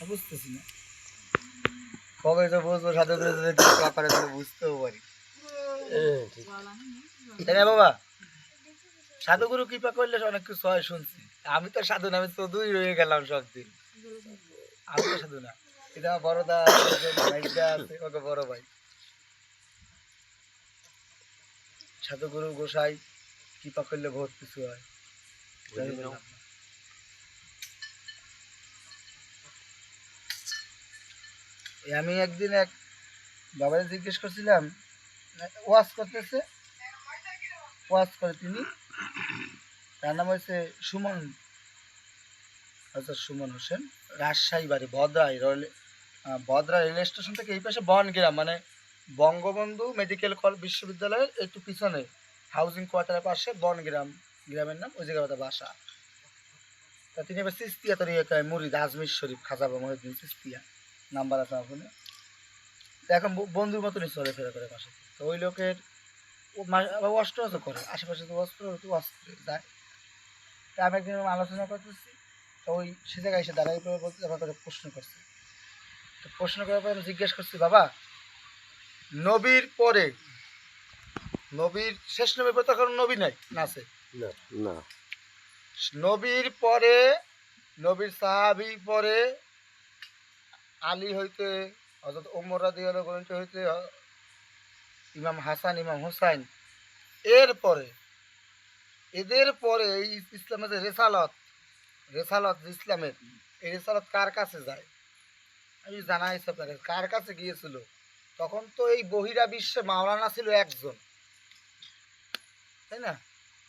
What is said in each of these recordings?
বুঝতেছি না কবে তো বুঝবো, সাথে করে বুঝতেও পারি। তাই না বাবা? সাধুগুরু কৃপা করলে অনেক কিছু হয় শুনছি। আমি তো সাধু না, আমি তো দুই রয়ে গেলাম সব দিন। আমি তো সাধু না, এটা আমার বড়দা আছে, ওকে বড় ভাই। সাধুগুরু গোসাই কৃপা করলে বহুত কিছু হয়। আমি একদিন এক বাবাকে জিজ্ঞেস করছিলাম, ওয়াজ করতেছে, ওয়াজ করে তিনি, তার নাম হচ্ছে সুমন, সুমন হোসেন, রাজশাহী বাড়ি, বদরা রেল স্টেশন থেকে এই পাশে বনগ্রাম, মানে বঙ্গবন্ধু মেডিকেল কলেজ বিশ্ববিদ্যালয়ের একটু পিছনে হাউজিং কোয়ার্টারের পাশে বনগ্রাম গ্রামের নাম, ওই জায়গায় বাসা। তা তিনি এবার চিস্তিয়া তরি মুরিদ আজমির শরীফ খাজা মহিউদ্দিন চিস্তিয়া নাম্বার আছে আমার ফোনে। এখন বন্ধুর মতনই চলে ফেরা করে পাশে। তো ওই লোকের আবার অস্ত্র করে আশেপাশে, তো অস্ত্র যায়। তা আমি একদিন আলোচনা করতেছি, তো ওই সে জায়গায় এসে দাঁড়াই পড়ে বলতে আমার করে প্রশ্ন করছে। তো প্রশ্ন করার পরে আমি জিজ্ঞেস করছি, বাবা নবীর পরে, নবীর শেষ নবীর পরে তখন নবী নাই না আছে না, নবীর পরে, নবীর সাহাবী পরে আলী হইতে হযরত ওমর রাদিয়াল্লাহু আনহু হইতে ইমাম হাসান, ইমাম হুসাইন, এর পরে এদের পরে এই ইসলামের যে রেসালত, রেসালত ইসলামের এই রেসালত কার কাছে যায়? আমি জানাই আপনাকে কার কাছে গিয়েছিল। তখন তো এই বহিরা বিশ্বে মাওলানা ছিল একজন, তাই না?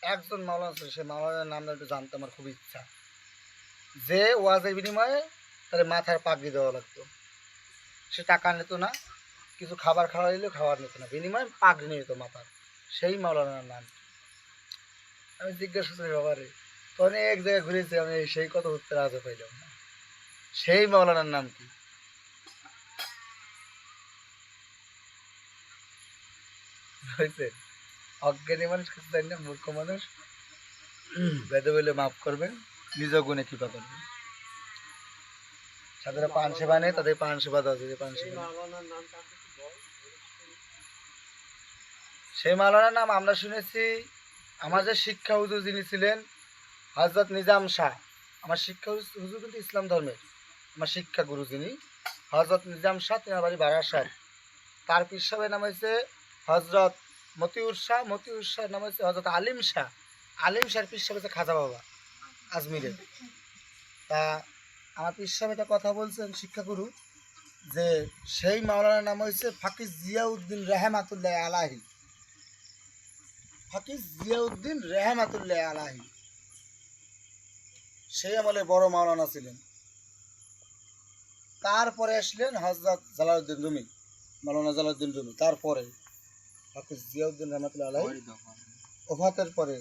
একজন মাওলানা ছিল, সে মাওলানার নামটা একটু জানতে আমার খুব ইচ্ছা। যে ওয়াজের বিনিময়ে তাহলে মাথার পাগড়ি দেওয়া লাগতো, সে টাকা নিত না, কিছু খাবার খাওয়া দিলেও খাবার নিত না, বিনিময়ে পাগড়ি নিত মাথার। সেই মাওলানার নাম আমি জিজ্ঞাসা করি, বাবারে তো অনেক জায়গায় ঘুরেছি আমি, সেই কত উত্তর আজও পাইলাম না। সেই মাওলানার নাম কি হয়েছে? অজ্ঞানী মানুষ কিছু জানি না, মূর্খ মানুষ, বেদে বলে মাফ করবেন, নিজ গুণে কৃপা করবেন। যাদের পান সেবা নেই তাদের পান সেবা দেওয়া যায়, পান সেবা। সেই মাওলানার নাম আমরা শুনেছি, আমাদের শিক্ষা হুজুর যিনি ছিলেন হযরত নিজাম শাহ, আমার শিক্ষা হুজুর কিন্তু ইসলাম ধর্মের, আমার শিক্ষা গুরু যিনি হযরত নিজাম শাহ, তিনার বাড়ি বারাসাত। তার পীর সাহেবের নাম হয়েছে হযরত মতিউর শাহ, মতিউর শাহের নাম হচ্ছে হযরত আলিম শাহ, আলিম শাহের পীর সাহেব হচ্ছে খাজা বাবা আজমিরের। তা আমার পীর সাহেব একটা কথা বলছেন শিক্ষাগুরু, যে সেই মাওলানার নাম হয়েছে ফাকিজ জিয়াউদ্দিন রেহমাতুল্লাহ আলাহি, ফাকিজ জিয়াউদ্দিন রেহমাতুল্লাহ আলাহি, সেই আমলে বড় মাওলানা ছিলেন। তারপরে আসলেন হযরত জালালউদ্দিন রুমি, মাওলানা জালালউদ্দিন রুমি। তারপরে হাফিজ জিয়াউদ্দিন রহমাতুল্লাহ আলাইহি ওফাতের পরে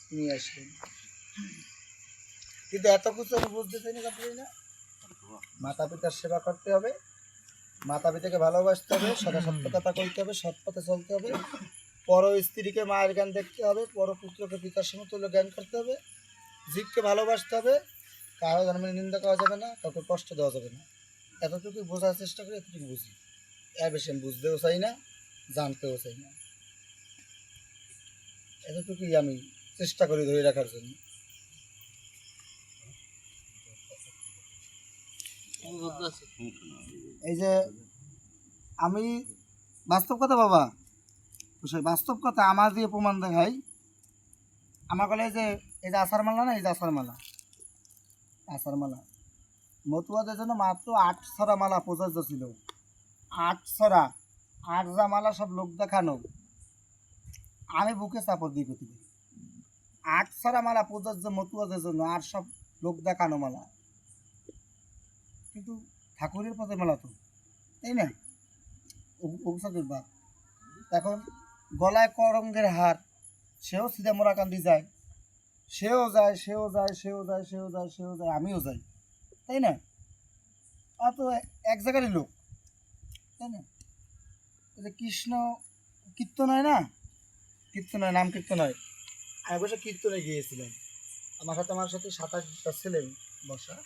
তিনি আসলেন। কিন্তু এত কিছু আমি বুঝতে চাই না, মাতা পিতার সেবা করতে হবে, মাতা পিতাকে ভালোবাসতে হবে, সদা সত্য কথা কইতে হবে, সৎ পথে চলতে হবে, পর স্ত্রীকে মায়ের জ্ঞান দেখতে হবে, পর পুত্রকে পিতার সমতুল্য জ্ঞান করতে হবে, জীবকে ভালোবাসতে হবে, কারো জন্মের নিন্দা করা যাবে না, কাউকে কষ্ট দেওয়া যাবে না। এতটুকু বোঝার চেষ্টা করি, এতটুকু বুঝি, এর বেশি আমি বুঝতেও চাই না, জানতেও চাই না। এতটুকুই আমি চেষ্টা করি ধরে রাখার জন্য। এই যে আমি বাস্তব কথা বাবা, বাস্তব কথা আমার দিয়ে প্রমাণ দেখাই। আমার বলে যে এই যে আষাঢ় মালা না, এই যে আষাঢ় মালা, আষাঢ় মালা মতুয়াদের জন্য মাত্র 8 ছড়া মালা প্রযোজ্য ছিল। 8 ছড়া, 8 যা মালা সব লোক দেখানো, আমি বুকে চাপড় দিয়ে করতে পারি। 8 ছড়া মালা প্রযোজ্য মতুয়াদের জন্য, আর সব লোক দেখানো মালা। কিন্তু ঠাকুরের পথে মালা তো, তাই না? অভিষেকের বাদ। এখন গলায় করঙ্গের হার, সেও সিধা মোরাকান্দি যায়, সেও যায়, সেও যায়, সেও যায়, সেও যায়, সেও যায়, আমিও যাই, তাই না? অত এক জায়গারই লোক, তাই না? কৃষ্ণ কীর্তন হয় না, কীর্তন হয়, নাম কীর্তন হয়। আমি বসে কীর্তনে গিয়েছিলাম, আমার সাথে 7-8টা ছেলে বসা,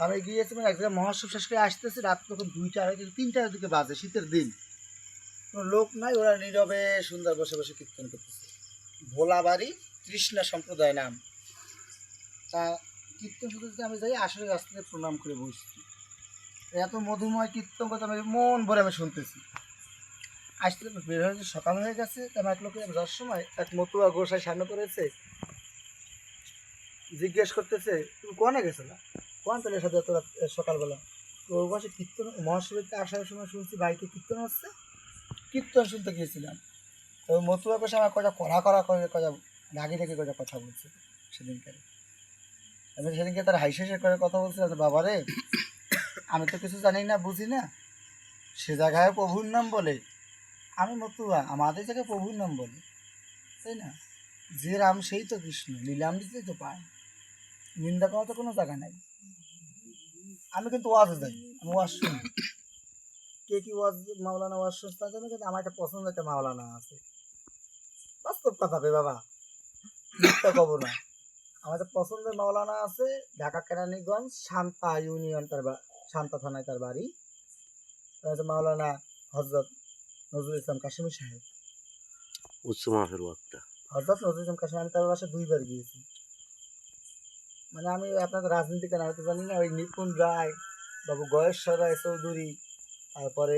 আমি গিয়েছিলাম এক জায়গায় মহাসব শেষ করে আসতেছি, রাত তখন 2টা 2:30 3টার দিকে বাজে, শীতের দিন, কোনো লোক নাই, ওরা নীরবে সুন্দর বসে বসে কীর্তন করতেছে। ভোলাবাড়ি তৃষ্ণা সম্প্রদায় নাম। তা কীর্তন শুনতে আমি যাই, আসলে রাস্তাতে প্রণাম করে বসছি। এত মধুময় কীর্তন করতে আমি মন ভরে আমি শুনতেছি। আসতে বের হয়েছে, সকাল হয়ে গেছে। তেমন এক লোকে যাওয়ার সময় এক মতুয়া গোসাই সামনে করেছে, জিজ্ঞেস করতেছে তুমি কোনে গেছিলা, কোন তাহলে সাথে তোরা সকালবেলা? তো ওর পাশে কীর্তন মহাশিবরাত্রিতে আসার সময় শুনছি বাড়িতে কীর্তন হচ্ছে, কীর্তন শুনতে গিয়েছিলাম। তো ওই মতুয়া গোসাই আমার কয়টা কড়া করে কয়টা রাগি রেগে কয়টা কথা বলছে সেদিনকার। আমি সেদিনকে তার হাইসে করে কথা বলছিলাম, বাবা রে আমি তো কিছু জানি না বুঝি না, সে জায়গায় প্রভুর নাম বলে, আমি মতুয়া আমাদের জায়গায় প্রভুর নাম বলে, তাই না? যে রাম সেই তো কৃষ্ণ, লীলাম দিতেই তো পায়, নিন্দা করা তো কোনো জায়গা নাই। আমি কিন্তু ওয়াজ যাই, আমি ওয়াজ শুনি, কে কি ওয়াজ মাওলানা ওয়াজ শুনতে তা জানি, কিন্তু আমার একটা পছন্দ একটা মাওলানা আছে। বাস্তব কথা কই বাবা, মিথ্যা কব না। আমার একটা পছন্দের মাওলানা আছে, ঢাকা কেরানীগঞ্জ শান্তা ইউনিয়ন, শান্তা থানায় তার বাড়ি। মাওলানা হজরত নজরুল ইসলাম কাশিমি সাহেব, উচ্চ মাপের বক্তা। হজরত নজরুল ইসলাম কাশিমি, আমি তার বাসায় 2বার গিয়েছি। মানে আমি আপনাদের রাজনীতিকে নাম তো জানি না, ওই নিপুণ রায়, বাবু গয়েশ্বর রায় চৌধুরী, তারপরে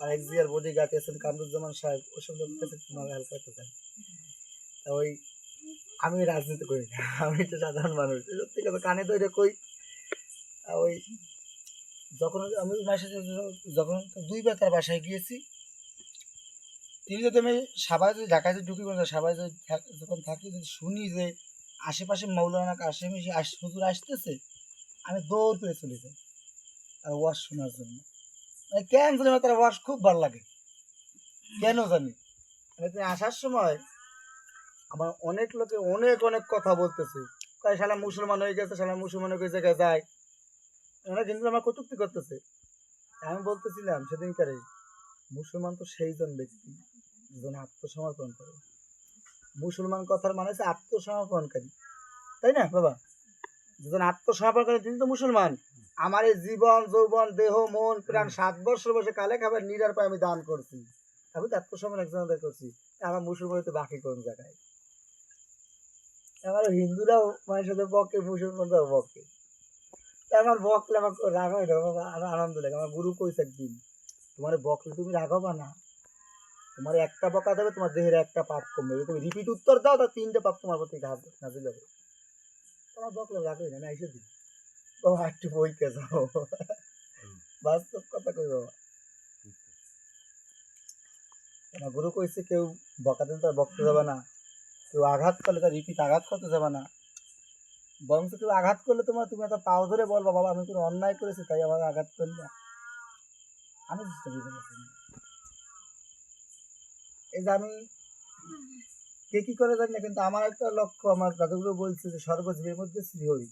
আরেক জিয়ার বডিগার্ড এসেন কামরুজ্জামান সাহেব, ওসব লোকের কাছে হালকা তো চাই। তা ওই আমি রাজনীতি করি না, আমি তো সাধারণ মানুষ, সত্যি কথা কানে ধরে কই। ওই যখন আমি বাসায় যখন 2বার তার বাসায় গিয়েছি, তিনি যদি আমি সাবাই যদি ঢাকায় যদি ঢুকি, সাবাই যদি যখন থাকি, যদি শুনি যে আশেপাশে মৌলানা কাশিমি হুজুর আসতেছে, আমি দৌড় করে চলে যাই তার ওয়াজ শোনার জন্য। মানে কেন জানি আমার তার ওয়াজ খুব ভালো লাগে, কেন জানি। আসার সময় আমার অনেক লোকে অনেক অনেক কথা বলতেছে, তাই শালা মুসলমান হয়ে গেছে, শালা মুসলমান হয়ে গেছে, জায়গায় যায়, ওরা কিন্তু আমার কটূক্তি করতেছে। আমি বলতেছিলাম সেদিনকারে, মুসলমান তো সেই জন ব্যক্তি যেজন আত্মসমর্পণ করে। মুসলমান কথার মানে হচ্ছে আত্মসমর্পণকারী, তাই না বাবা? যেজন আত্মসমর্পণ করে তিনি তো মুসলমান। আমার এই জীবন যৌবন দেহ মন প্রাণ 7 বছর বসে কালে খাবার নিরার পায়ে আমি দান করছি, আমি তো আত্মসমর্পণ একজন করছি। আমার মুসলমান তো বাকি কোন জায়গায়? আমার হিন্দুরাও মায়ের সাথে পক্ষে, মুসলমানরাও পক্ষে। আমার বকলে আমার রাগ হয় না বাবা, আমার আনন্দ লাগে। আমার গুরু কইছে একদিন, তোমার বকলে তুমি রাগাবা না, তোমার একটা বকা দেবে, তোমার দেহের একটা পাপ কমবে, তুমি রিপিট উত্তর দাও, তার 3টে পাপ তোমার প্রতি নাজিল হবে। তোমার বকলে রাগ হয় না, আমি আইসে দিই বাবা, একটু বইকে যাও, বাস্তব কথা কই বাবা। আমার গুরু কইছে কেউ বকা দিন তার বকতে যাবে না, কেউ আঘাত করলে তার রিপিট আঘাত করতে যাবে না, বরং কেউ আঘাত করলে তুমি একটা পাও ধরে বলবা, বাবা আমি কোনো অন্যায় করেছি তাই আমার আঘাত করলে, আমি চেষ্টা করি না। এই যে আমি কে কি করে জানি না, কিন্তু আমার একটা লক্ষ্য, আমার দাদুগুলো বলছে যে সর্বজীবের মধ্যে শ্রীহরি,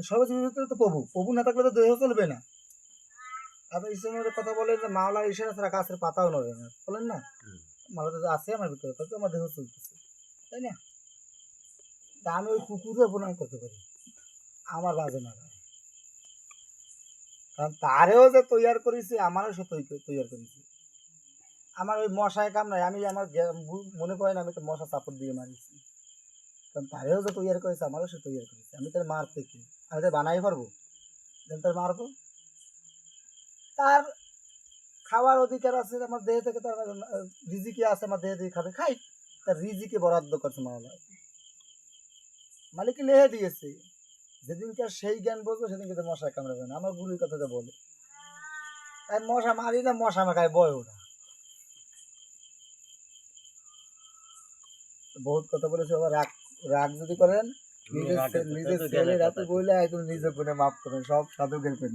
সর্বজীবের ভিতরে তো প্রভু না থাকলে তো দেহ চলবে না। আপনি ইসলামের কথা বলেন যে মাওলার ইশারা ছাড়া গাছের পাতাও নড়ে না, বলেন না? মাওলা তো আছে আমার ভিতরে, তাতে আমার দেহ চলতেছে, তাই না? তা আমি ওই কুকুরে প্রণাম করতে পারি, আমার বাজে না লাগে। কারণ তারেও যে তৈয়ার করেছি, আমারও সে তৈয়ার করেছি। আমার ওই মশায় কামড়ায়, আমি আমার মনে করেন আমি তো মশা চাপড় দিয়ে মারিছি, কারণ তারেও যে তৈয়ার করেছে, আমারও সে তৈয়ার করেছে। আমি তার মারতে কি, আমি তার বানাই পারবো? তার মারবো, তার খাওয়ার অধিকার আছে আমার দেহে থেকে, তার রিজিকে আছে আমার দেহে থেকে খাবে, খাই। তার রিজিকে বরাদ্দ করছে মাওলা, মালিককে লেহে দিয়েছে। যেদিনকার সেই জ্ঞান বলবো সেদিনকে তো মশা কামড়াবে না, আমার গুরুর কথাটা বলে। তাই মশা মারি না, মশা মাখায় বয় ওরা। বহুত কথা বলেছে বাবা, রাগ রাগ যদি করেন নিজের ছেলে রাতে বইলে একদম নিজের গুণে মাফ করেন, সব সাধকের পেন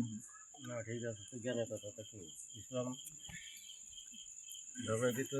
না। ঠিক আছে, জ্ঞানের কথা কি ইসলাম ধর্মের ভিতরে